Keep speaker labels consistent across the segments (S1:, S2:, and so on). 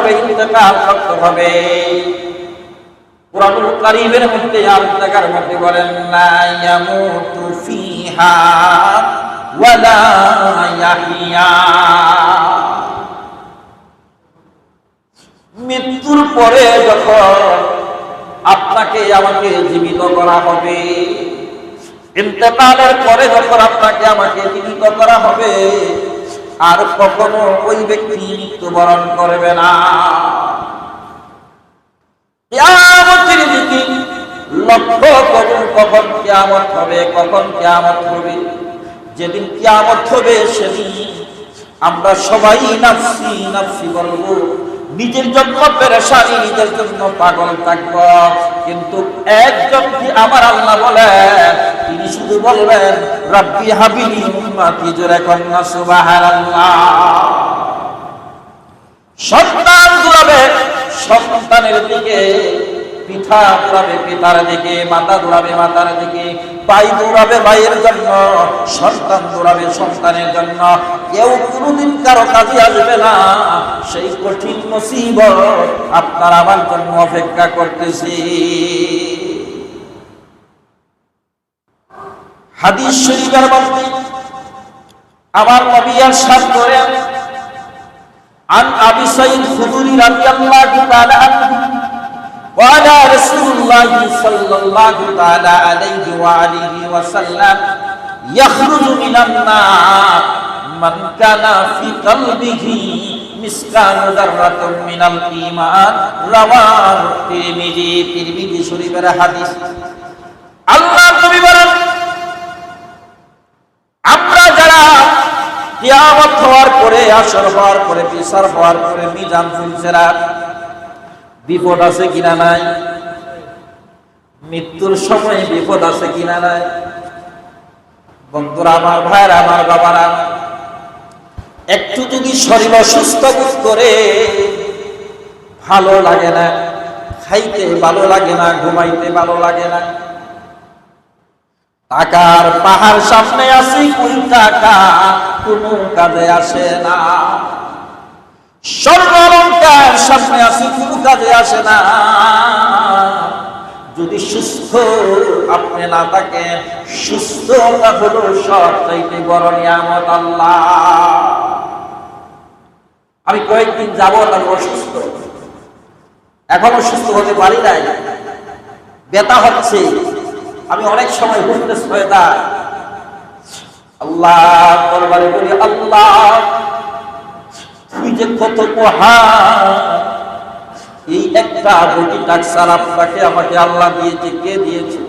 S1: হবে, ইন্তেকাল করতে হবে। কুরআনুল কারীমের মধ্যে আর জায়গার মধ্যে বলেন লা ইয়ামুতু ফিহা ওয়ালা ইয়াহইয়া, মৃত্যুর পরে যখন আপনাকে আমাকে জীবিত করা হবে, ইন্তেকালের পরে যখন আপনাকে আমাকে জীবিত করা হবে, আর কখনো ওই ব্যক্তি মৃত্যুবরণ করবে না। কিয়ামতের দিকে লক্ষ্য করুন কখন কিয়ামত হবে, কখন কিয়ামত হবে। যেদিন কিয়ামত হবে সেদিন আমরা সবাই নাফসি নাফসি বলবো, নিজের জন্য পেরেশানি, নিজের জন্য পাগল থাকব। কিন্তু একজন কি আমার আল্লাহ বলেন, তিনি শুধু বলবেন রাব্বি হাবিলি উম্মতি, জোরে কন্যা সুবহানাল্লাহ। সন্তান দৌড়াবে সন্তানের দিকে, পিতা দৌড়াবে পিতার দিকে, মাতা দৌড়াবে মাতার দিকে, ভাই দৌড়াবে ভাইয়ের জন্য, সন্তান দৌড়াবে সন্তানের জন্য। কেউ কোনোদিন কারো কাজে আসবে না। সেই কঠিন মুসিবত আপনার আমার জন্য অপেক্ষা করতেছি। হাদিস শরীফের মধ্যে আমার নবী ইরশাদ করেন, আন আবি সাঈদ খুদরি রাদিয়াল্লাহু তাআলা আনহু وعلى رسول الله صلى الله تعالى عليه وآله وسلم يخرج من النار من كان في قلبه مثقال ذرة من الإيمان رواه الترمذي। তিরমিজি শরীফের হাদিস। আল্লাহ নবী বলেন, আমরা যারা কিয়ামত হওয়ার পরে, আসর হওয়ার পরে, বিচার হওয়ার পরে, মিজান ফুলসিরাত, বিপদ আছে কিনা নাই, মৃত্যুর সময় বিপদ আছে কিনা নাই। বন্ধুরা আমার, ভাইরা আমার, বাবারা, একটু যদি শরীর অসুস্থ বোধ করে, ভালো লাগে না, খাইতে ভালো লাগে না, ঘুমাইতে ভালো লাগে না। টাকার পাহাড় সামনে আছে, কোন টাকা কোনো কাজে আসে না। স্বর্ণ অলংকার সামনে আছে, কোনো কাজে আসে না। যদি সুস্থ আপনি না থাকেন, সুস্থতা হলো সবচাইতে বড় নিয়ামত আল্লাহ। আমি কয়েকদিন যাবত আমি অসুস্থ, এখনো সুস্থ হতে পারি নাই, ব্যথা হচ্ছে। আমি অনেক সময় হুমকেস হয়ে যায়। আল্লাহ দরবারে বলি, আল্লাহ তুই যে কত মহান, এই একটা বটি টাকসার আপনাকে আমাকে আল্লাহ দিয়েছে। কে দিয়েছে?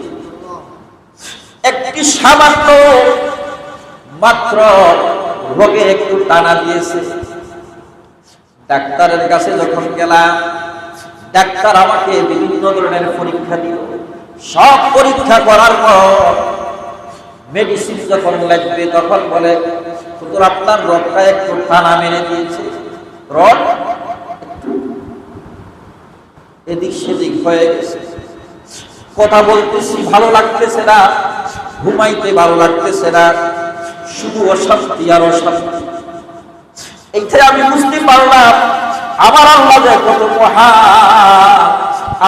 S1: একটি সামান্য মাত্র রোগে একটু টানা দিয়েছে। ডাক্তারের কাছে যখন গেলাম, ডাক্তার আমাকে বিভিন্ন ধরনের পরীক্ষা দিল। সব পরীক্ষা করার পর মেডিসিন যখন লাগবে তখন বলে, হুজুর আপনার রোগটা একটু টানা মেরে দিয়েছে, রড এদিক সেদিক হয়ে গেছে। কথা বলতেছি ভালো লাগতেছে না, ঘুমাইতে ভালো লাগতেছে না, শুধু অশান্তি আর অশান্তি। এইটাই আমি বুঝতে পারলাম আমার আল্লাহ যে কত মহান।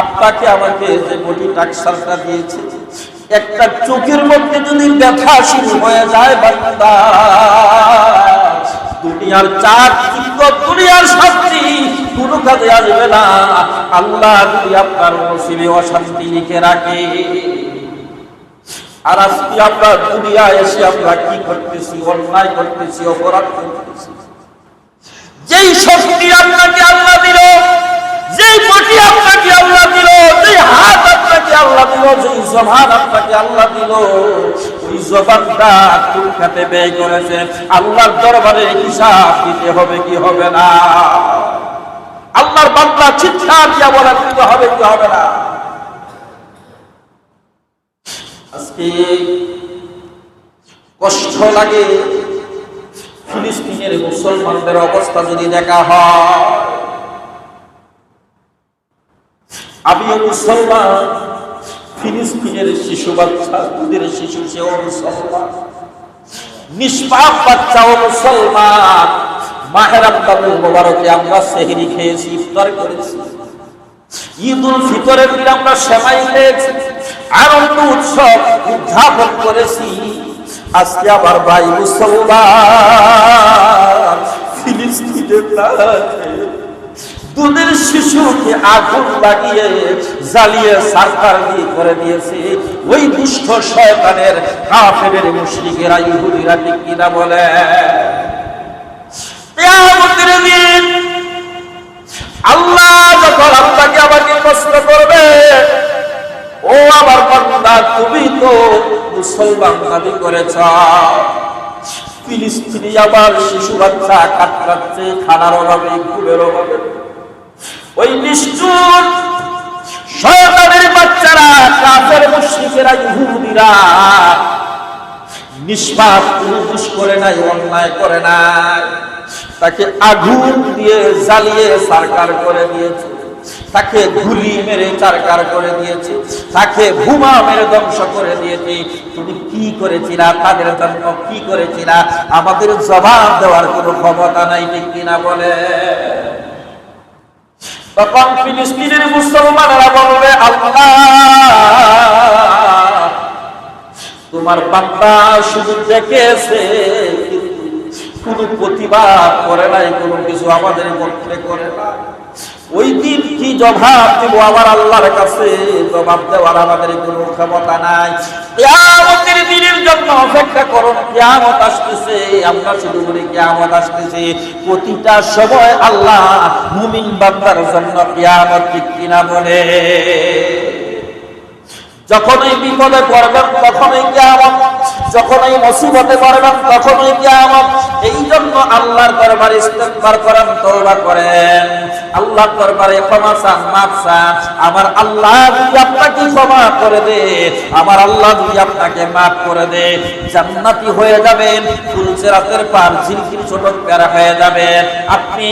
S1: আপনাকে আমাকে যে বডি টাকসারটা দিয়েছে, একটা চোখের মধ্যে যদি ব্যথা শুরু হয়ে যায়, বান্দা দুনিয়ার চার যুগ, দুনিয়ার শান্তি কোনো কাজে আসবে না। আল্লাহ যদি আপনার নসিবে অশান্তি লিখে রাখে। আর আজকে আমরা দুনিয়ায় এসে আমরা কি করতেছি? অন্যায় করতেছি, অপরাধ করতেছি। যেই শক্তি আপনাকে আল্লাহ দিল, যেই বডি আপনাকে আল্লাহ দিল, যেই হাত আপনাকে আল্লাহ দিল, যেই জবান আপনাকে আল্লাহ দিল, ওই জবানটা কোন খাতে ব্যয় করেছেন? আল্লাহর দরবারে হিসাব দিতে হবে কি হবে না? আল্লাহর বান্দা চিৎকার দিয়া বলা দিতে হবে কি হবে না? আজকে কষ্ট লাগে ফিলিস্তিনের মুসলমানদের অবস্থা যদি দেখা হয়। আমিও মুসলমান, ফিলিস্তিনের শিশু বাচ্চা, দুধের শিশু সেও মুসলমান, নিষ্পাপ বাচ্চাও মুসলমান, মাহে রমজানুল মুবারকে আমরা সেহরি খেয়েছি, ইফতার করেছি। ঈদুল ফিতরের দিন আমরা সেমাই খেয়েছি, আনন্দ উৎসব উদযাপন করেছি। আজকে আবার ভাই মুসলমান ফিলিস্তিনের দুধের শিশুকে আগুন লাগিয়ে জ্বালিয়ে সারকার দিয়ে করে দিয়েছে ওই দুষ্ট শয়তানের কাফেরের মুশরিকেরা, ইহুদিরা, ঠিক কিনা বলে? কিয়ামতের দিন আল্লাহ যখন আপনাকে আমাকে প্রশ্ন করবে, ও আমার বান্দা, তুমি তো মুসলমান দাবি করেছ, ফিলিস্তিনি আবার শিশু বাচ্চা কাতরাচ্ছে খানার অভাবে, ঘুমের অভাবে। ওই নিষ্ঠুর শয়তানের বাচ্চারা, কাফের মুশরিকেরা, ইহুদিরা নিষ্পাপ কোনো দোষ করে নাই, অন্যায় করে নাই, তাকে আগুন দিয়ে জ্বালিয়ে সারকার করে দিয়েছে, তাকে গুলি মেরে চারকার করে দিয়েছে, তাকে বোমা মেরে ধ্বংস করে দিয়েছে। তুমি কি করেছিলা? তাদের জন্য কি করেছিলা? আমাদের জবাব দেওয়ার কোনো ক্ষমতা নাই, ঠিক কিনা বলে? তখন ফিলিস্তিনের মুসলমানেরা বলবে, আল্লাহ তোমার বান্দা শুধু দেখেছে, কোনো প্রতিবাদ করে নাই, কোনো কিছু আমাদের পক্ষে করে না। ওই দিন কি জবাব দেব আমার আল্লাহর কাছে? জবাব দেওয়ার আমাদের কোনো ক্ষমতা নাই। কিয়ামতের দিনের জন্য অপেক্ষা করুন, কিয়ামত আসতেছে। আমরা শুধু বলি কিয়ামত আসতেছে, প্রতিটা সময় আল্লাহ মুমিন বান্দার জন্য কিয়ামত, ঠিক কিনা বলে? যখনই বিপদে পড়বেন তখনই কিয়ামত, যখনই মুসিবতে পড়বেন তখনই কিয়ামত। এই জন্য আল্লাহর দরবারে ইস্তেগফার করেন, তওবা করেন, আল্লাহর দরবারে ক্ষমা চান, মাফ চান। আমার আল্লাহ যদি আপনাকে ক্ষমা করে দে, আমার আল্লাহ যদি আপনাকে মাফ করে দে, জান্নাতি হয়ে যাবেন, ফুলসেরাতের পার ঝিলকির চটক পার হয়ে যাবেন। আপনি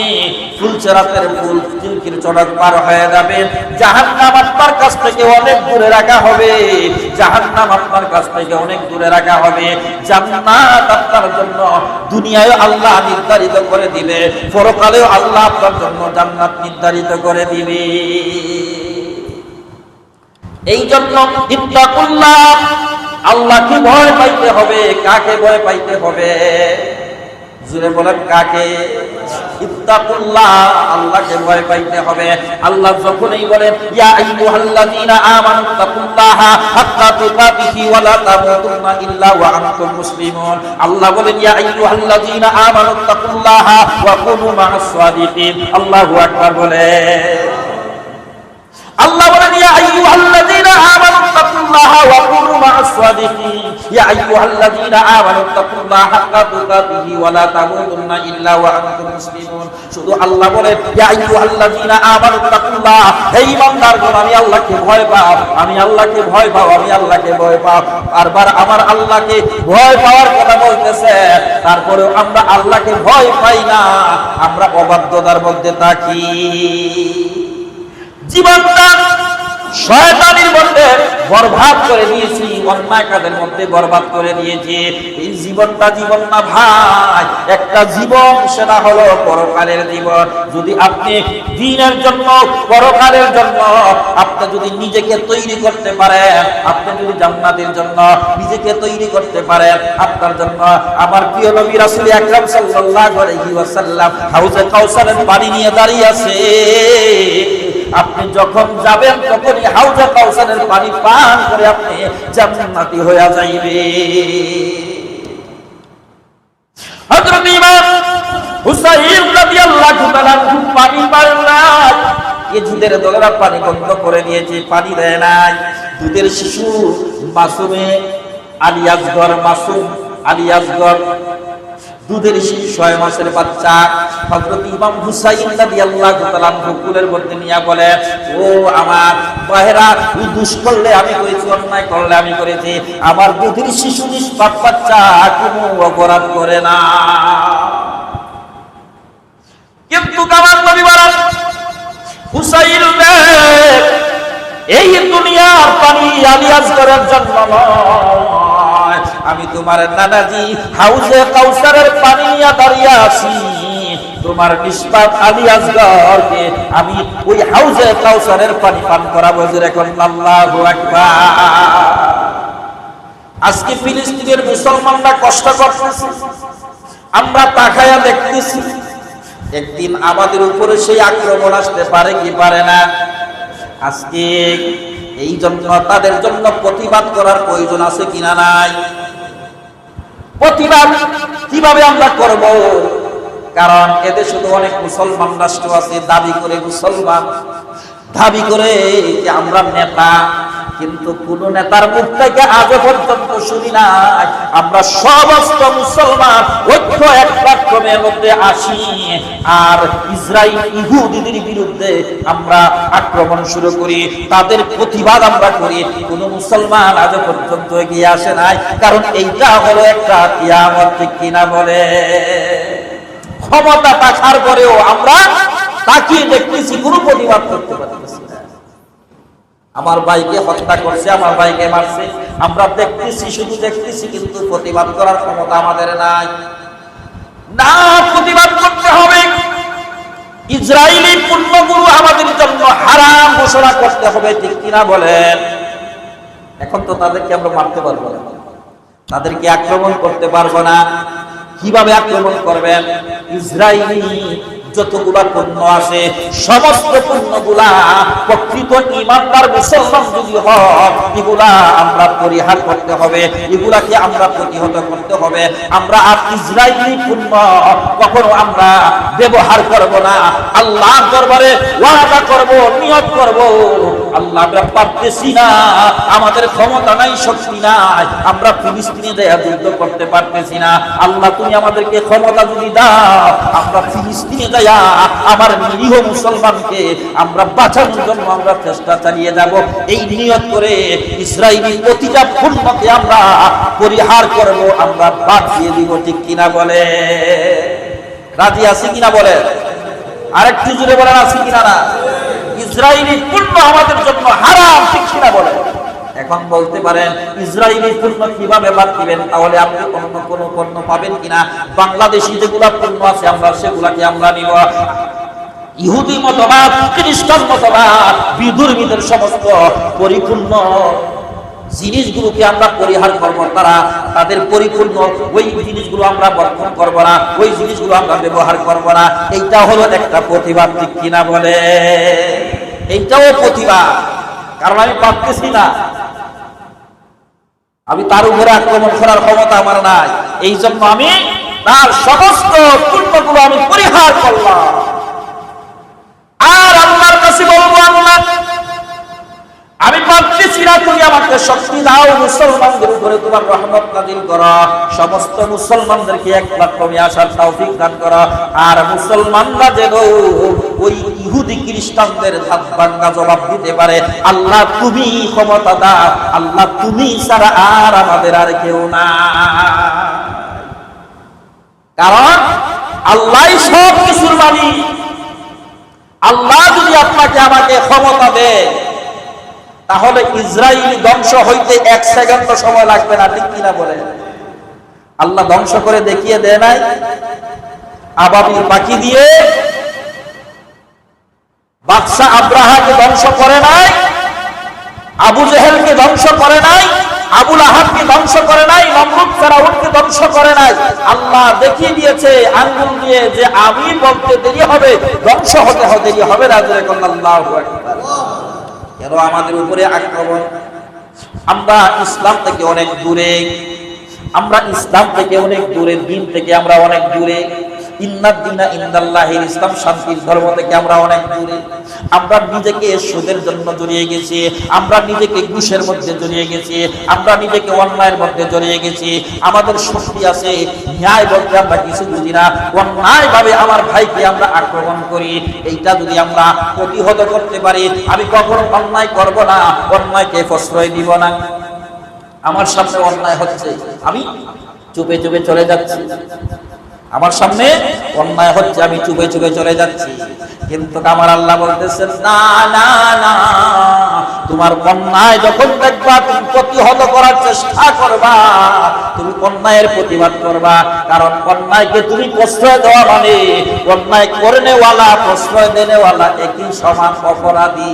S1: ফুলসেরাতের ফুল ঝিলকির চটক পার হয়ে যাবেন। জাহান্নাম আপনার কাছ থেকে অনেক দূরে রাখা হবে, জাহান্নাম আপনার কাছ থেকে অনেক দূরে রাখা হবে। জান্নাত আপনার জন্য দুনিয়ায় আল্লাহ নির্ধারিত করে দিবে, পরকালেও আল্লাহ আপনার জন্য জান্নাত নির্ধারিত করে দিবে। এই জন্য ইত্তাকুল্লাহ, আল্লাহকে ভয় পাইতে হবে। কাকে ভয় পাইতে হবে? জোরে বলেন, কাকে? ইত্তাকুল্লাহ, আল্লাহকে ভয় পাইতে হবে। আল্লাহ যখনই বলেন ইয়া আইয়ুহাল্লাযীনা আমানু তাকুল্লাহা হাক্কা তুকাতিহি ওয়া লা তামুতুন্না ইল্লা ওয়া আনতুম মুসলিমুন, আল্লাহ বলেন ইয়া আইয়ুহাল্লাযীনা আমানু তাকুল্লাহা ওয়া কুনু মা'আস সাদিকিন। আল্লাহু আকবার বলে। আল্লাহ বলেন ইয়া আইয়ুহাল্লাযীনা আমানু তাকুল্লাহা ওয়া কুনু মা'আস সাদিকিন, ইয়া আইয়ুহাল্লাযীনা আমানু তাকুল্লাহা হাক্কা তুকাতিহি ওয়া লা তামুতুন্না ইল্লা ওয়া আনতুম মুসলিমুন। শুধু আল্লাহ বলেন ইয়া আইয়ুহাল্লাযীনা আমানু তাকুল্লাহ, হে ঈমানদারগণ আমি আল্লাহকে ভয় পাও, আমি আল্লাহকে ভয় পাও, আমি আল্লাহকে ভয় পাও। বারবার আমার আল্লাহকে ভয় পাওয়ার কথা বলতেছে, তারপরেও আমরা আল্লাহকে ভয় পাই না, আমরা অবাধ্যতার মধ্যে থাকি। জীবনটা শয়তানির মধ্যে বরবাদ করে দিয়েছি, অন্যায় কাজের মধ্যে বরবাদ করে দিয়েছি। এই জীবনটা জীবন না ভাই, একটা জীবন, সেটা হলো পরকালের জীবন। যদি আপনি দ্বীনের জন্য, পরকালের জন্য আপনি যদি নিজেকে তৈরি করতে পারেন, আপনি যদি জান্নাতের জন্য নিজেকে তৈরি করতে পারেন, আপনার জন্য আমার প্রিয় নবী রাসূল আকরাম সাল্লাল্লাহু আলাইহি ওয়াসাল্লাম হাউজে কাউসারের পানি নিয়ে দাঁড়িয়ে আছে। আপনি যখন যাবেন তখনই হাউজে কাউসারের পানি পান করে আপনি জান্নাতি হয়ে যাইবেন। হযরত ইমাম হুসাইন রাদিয়াল্লাহু তাআলা পানি পান না, ইহুদের দলেরা পানি বন্ধ করে দিয়েছে, পানি দেয় নাই। দুধের শিশু মাসুমে আলী আসগর, মাসুম আলী আসগর, দুধের শিশু 6 মাসের বাচ্চা হযরত ইমাম হুসাইন রাদিয়াল্লাহু তাআলা কুলের মধ্যে নিয়ে বলে, ও আমার বাহেরা, তুই দুষ করলে আমি করেছি, অন্যায় করলে আমি করেছি, আমার দুধের শিশু নিষ্পাপ বাচ্চা কোনো অপরাধ করে না। কিন্তু আমার নবী বলেন, হুসাইন এই দুনিয়ার পানি আলী আসগরের জন্য নয়, আমি তোমার নানাজি হাউজে কাউসারের পানি নিয়ে দাঁড়িয়ে আছি, তোমার নিষ্পাপ আলী আসগরকে আমি ওই হাউজে কাউসারের পানি পান করাবো। যেরকম আল্লাহু আকবার। আজকে ফিলিস্তিনের মুসলমানরা কষ্ট করতেছে, আমরা তাকায়া দেখতেছি। একদিন আমাদের উপরে সেই আক্রমণ আসতে পারে কি পারে না? আজকে এই জন্য তাদের জন্য প্রতিবাদ করার প্রয়োজন আছে কিনা নাই? প্রতিবাদ কিভাবে আমরা করব? কারণ এদেশে তো অনেক মুসলমান রাষ্ট্র আছে, দাবি করে মুসলমান, দাবি করে যে আমরা নেতা, কিন্তু কোন নেতার মুখ থেকে আজও পর্যন্ত শুনি না আমরা সমস্ত মুসলমান ঐক্য এক প্ল্যাটফর্মের মধ্যে আসি আর ইসরায়েল ইহুদিদের বিরুদ্ধে আমরা আক্রমণ শুরু করি, তাদের প্রতিবাদ আমরা করি। কোন মুসলমান আজও পর্যন্ত এগিয়ে আসে নাই। কারণ এইটা হলো একটা কিয়ামত, ঠিক কিনা বলে? ক্ষমতা থাকার পরেও আমরা তাকিয়ে দেখতেছি, কোনো প্রতিবাদ করতে পারতেছি না। আমার ভাইকে হত্যা করছে, আমার ভাইকে মারছে, আমরা দেখতেছি, শুধু দেখতেছি, কিন্তু প্রতিবাদ করার ক্ষমতা আমাদের নাই। না, প্রতিবাদ করতে হবে। ইসরায়েলি পণ্যগুলো আমাদের জন্য হারাম ঘোষণা করতে হবে, ঠিক কিনা বলেন? এখন তো তাদেরকে আমরা মারতে পারবো না, তাদেরকে আক্রমণ করতে পারবো না। কিভাবে আক্রমণ করবেন? ইসরায়েলি যতগুলা পণ্য আছে সমস্ত পণ্যগুলা প্রকৃত ঈমানদার মুসলমান যদি হয় এগুলা আমরা পরিহার করতে হবে, এগুলাকে আমরা প্রতিহত করতে হবে। আমরা আর ইসরায়েলি পণ্য কখনো আমরা ব্যবহার করব না। আল্লাহর দরবারে ওয়াদা করব, নিয়ত করব, আল্লাহ আমরা পারতেছি না, আমাদের ক্ষমতা নাই, শক্তি নাই, আমরা ফিলিস্তিনে দেয়া যুদ্ধ করতে পারতেছি না। আল্লাহ তুমি আমাদেরকে ক্ষমতা যদি দাও, আমরা ফিলিস্তিনে দেয়া আমার নিরীহ মুসলমানকে আমরা বাঁচানোর জন্য আমরা চেষ্টা চালিয়ে যাব। এই নিয়ত করে ইসরায়েলি প্রতিটা পণ্যকে আমরা পরিহার করব, আমরা বাদ দিয়ে দিব, ঠিক কিনা বলে? রাজি আছি কিনা বলে? আরেকটু জোরে বলেন, আছি কিনা না? ইসরায়েলি পণ্য আমাদের জন্য হারাম, ঠিক কিনা বলে? এখন বলতে পারেন ইসরায়েলি পণ্য কিভাবে বাদ দিবেন? তাহলে আপনি অন্য কোনো পণ্য পাবেন কিনা? বাংলাদেশি যেগুলা পণ্য আছে আমরা সেগুলাকে আমরা নিব। ইহুদি মতবাদ, খ্রিস্টান মতবাদ, বিধর্মীদের সমস্ত পরিপূর্ণ জিনিসগুলোকে আমরা পরিহার করবো, তাদের পরিপূর্ণ ওই জিনিসগুলো আমরা বর্জন করবো না, ওই জিনিসগুলো আমরা ব্যবহার করবো না। এইটা হলো একটা প্রতিবাদ, ঠিক কিনা বলে? এইটাও প্রতিবাদ। কারণ আমি পারতেছি না, আমি তার উপরে আক্রমণ করার ক্ষমতা আমার নাই, এই জন্য আমি তার সমস্ত পণ্যগুলো আমি পরিহার করলাম। আর আল্লাহর কাছে বলবো, আল্লাহ আমি পারতেছি না, তুমি আমাকে শক্তি দাও, মুসলমানদের উপরে তোমার রহমত নাযিল করো, সমস্ত মুসলমানদেরকে এক প্ল্যাটফর্মে আসার তৌফিক দান করো। আর মুসলমানরা যেন ওই ইহুদি খ্রিস্টানদের হাত ভাঙা জবাব দিতে পারে, আল্লাহ তুমি ক্ষমতা দাও, আল্লাহ তুমি ছাড়া আর আমাদের আর কেউ না। কারণ আল্লাহই সব কিছুর মালিক। আল্লাহ যদি আপনাকে আমাকে ক্ষমতা দেয়, তাহলে ইসরায়েল ধ্বংস হইতে 1 সেকেন্ড সময় লাগবে না, ঠিক কিনা বলে? আল্লাহ ধ্বংস করে দেখিয়ে দেয় নাই? আবাবিল পাখি দিয়ে বাদশাহ আব্রাহাকে ধ্বংস করে নাই, আবু জেহেলকে ধ্বংস করে নাই, আবু লাহাবকে ধ্বংস করে নাই, নমরুদ ফেরাউনকে ধ্বংস করে নাই। আল্লাহ দেখিয়ে দিয়েছে আঙ্গুল দিয়ে যে আমি বলতে দেরি হবে, ধ্বংস হতে দেরি হবে না। আল্লাহু আকবার। কেন আমাদের উপরে আক্রমণ? আমরা ইসলাম থেকে অনেক দূরে, আমরা ইসলাম থেকে অনেক দূরে, দিন থেকে আমরা অনেক দূরে। ইন্নাদ দীনা ইনদাল্লাহিল ইসলাম, শান্তির ধর্ম থেকে আমরা অনেক দূরে। আমরা নিজেকে সুদের জন্য জড়িয়ে গেছি, আমরা নিজেকে ঘুষের মধ্যে জড়িয়ে গেছি, আমরা নিজেকে অন্যায়ের মধ্যে জড়িয়ে গেছি। আমাদের শক্তি আছে, ন্যায় বলতে আমরা কিছু বুঝি না, অন্যায় ভাবে আমার ভাইকে আমরা আক্রমণ করি। এইটা যদি আমরা প্রতিহত করতে পারি, আমি কখনো অন্যায় করব না, অন্যায়কে প্রশ্রয় দিব না। আমার সামনে অন্যায় হচ্ছে, আমি চুপে চুপে চলে যাচ্ছি, আমার সামনে অন্যায় হচ্ছে, আমি চুপে চুপে চলে যাচ্ছি, কিন্তু আমার আল্লাহ বলতেছেন না না না, তোমার অন্যায় যখন দেখবা তুমি প্রতিহত করার চেষ্টা করবা, তুমি অন্যায়ের প্রতিবাদ করবা, কারণ অন্যায়কে তুমি প্রশ্রয় দেওয়া মানে অন্যায় করনেওয়ালা প্রশ্রয় দেনেওয়ালা একই সমান অপরাধী।